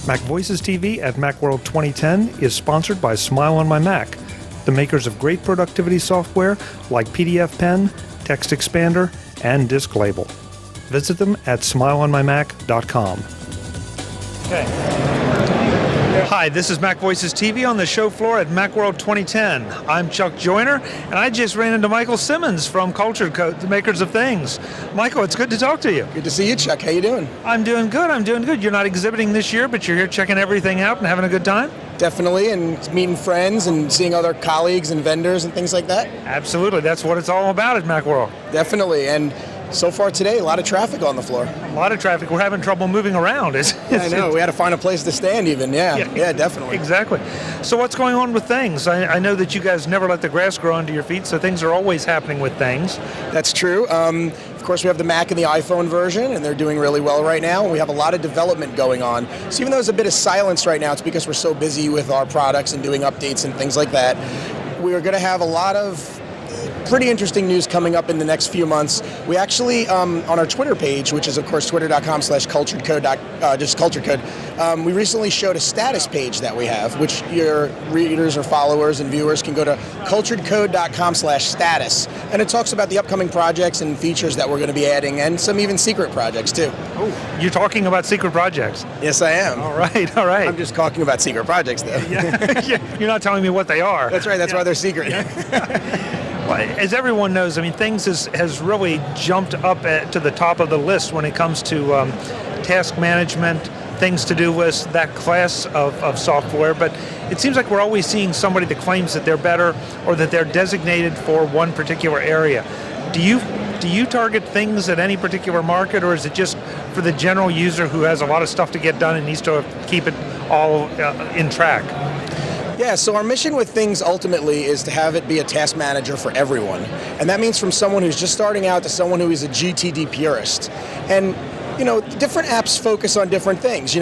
MacVoices TV at Macworld 2010 is sponsored by Smile on My Mac, the makers of great productivity software like PDF Pen, Text Expander, and Disk Label. Visit them at smileonmymac.com. Okay. Hi, this is MacVoices TV on the show floor at Macworld 2010. I'm Chuck Joyner, and I just ran into Michael Simmons from Cultured Code, the makers of things. Michael, it's good to talk to you. Good to see you, Chuck. How you doing? I'm doing good. You're not exhibiting this year, but you're here checking everything out and having a good time? Definitely, and meeting friends and seeing other colleagues and vendors and things like that. Absolutely. That's what it's all about at Macworld. Definitely, and so far today, a lot of traffic on the floor. A lot of traffic. We're having trouble moving around. I know. We had to find a place to stand even. Yeah, definitely. Exactly. So what's going on with things? I know that you guys never let the grass grow under your feet, so things are always happening with things. That's true. Of course, we have the Mac and the iPhone version, and they're doing really well right now. We have a lot of development going on. So even though there's a bit of silence right now, it's because we're so busy with our products and doing updates and things like that. We are going to have a lot of pretty interesting news coming up in the next few months. We actually, on our Twitter page, which is of course twitter.com/culturedcode, just Cultured Code, we recently showed a status page that we have, which your readers or followers and viewers can go to culturedcode.com/status, and it talks about the upcoming projects and features that we're going to be adding, and some even secret projects too. Oh, you're talking about secret projects? Yes, I am. All right. I'm just talking about secret projects though. Yeah. You're not telling me what they are. That's right, that's why they're secret. Well, as everyone knows, I mean, things has really jumped up to the top of the list when it comes to task management, things to do with that class of software, but it seems like we're always seeing somebody that claims that they're better or that they're designated for one particular area. Do you target things at any particular market, or is it just for the general user who has a lot of stuff to get done and needs to keep it all in track? Yeah, so our mission with things ultimately is to have it be a task manager for everyone. And that means from someone who's just starting out to someone who is a GTD purist. And different apps focus on different things.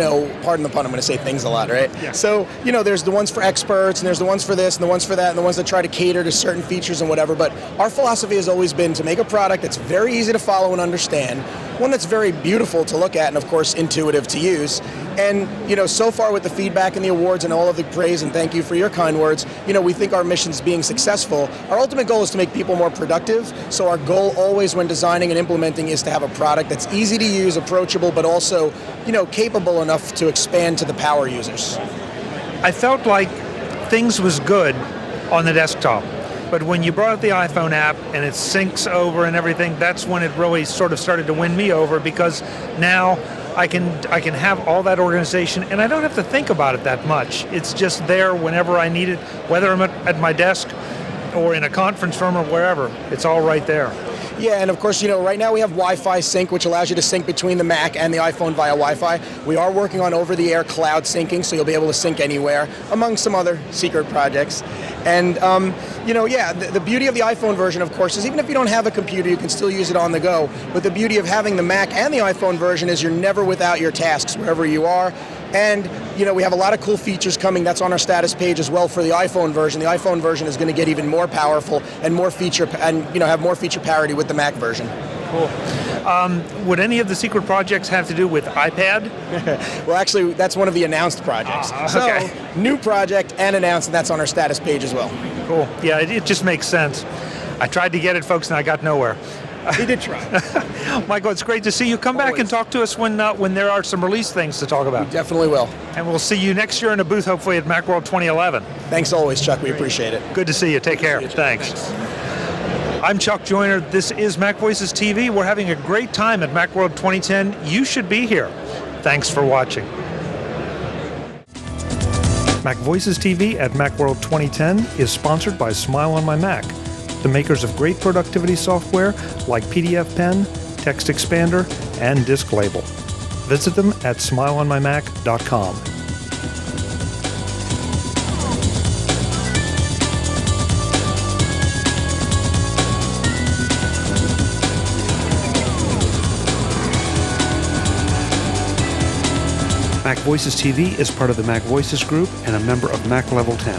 Pardon the pun, I'm going to say things a lot, right? Yeah. So, there's the ones for experts, and there's the ones for this, and the ones for that, and the ones that try to cater to certain features and whatever. But our philosophy has always been to make a product that's very easy to follow and understand, one that's very beautiful to look at, and of course, intuitive to use. And, so far with the feedback and the awards and all of the praise, and thank you for your kind words, we think our mission's being successful. Our ultimate goal is to make people more productive. So our goal always when designing and implementing is to have a product that's easy to use, approachable, but also, capable enough to expand to the power users. I felt like things was good on the desktop, but when you brought up the iPhone app and it syncs over and everything, that's when it really sort of started to win me over, because now I can have all that organization and I don't have to think about it that much. It's just there whenever I need it, whether I'm at my desk or in a conference room or wherever. It's all right there. Yeah, and of course, right now we have Wi-Fi sync, which allows you to sync between the Mac and the iPhone via Wi-Fi. We are working on over-the-air cloud syncing, so you'll be able to sync anywhere, among some other secret projects. And, the beauty of the iPhone version, of course, is even if you don't have a computer, you can still use it on the go. But the beauty of having the Mac and the iPhone version is you're never without your tasks wherever you are. And, we have a lot of cool features coming. That's on our status page as well for the iPhone version. The iPhone version is going to get even more powerful and more feature, and have more feature parity with the Mac version. Cool. Would any of the secret projects have to do with iPad? Well, actually, that's one of the announced projects. Okay. So, new project and announced, and that's on our status page as well. Cool. Yeah, it just makes sense. I tried to get it, folks, and I got nowhere. He did try. Michael, it's great to see you. Come back and talk to us when there are some release things to talk about. We definitely will. And we'll see you next year in a booth, hopefully at Macworld 2011. Thanks always, Chuck. We appreciate it. Good to see you. Take care. Thanks. I'm Chuck Joyner. This is MacVoices TV. We're having a great time at Macworld 2010. You should be here. Thanks for watching. MacVoices TV at Macworld 2010 is sponsored by Smile on My Mac, the makers of great productivity software like PDF Pen, Text Expander, and Disk Label. Visit them at smileonmymac.com. MacVoices TV is part of the MacVoices group and a member of Mac Level 10.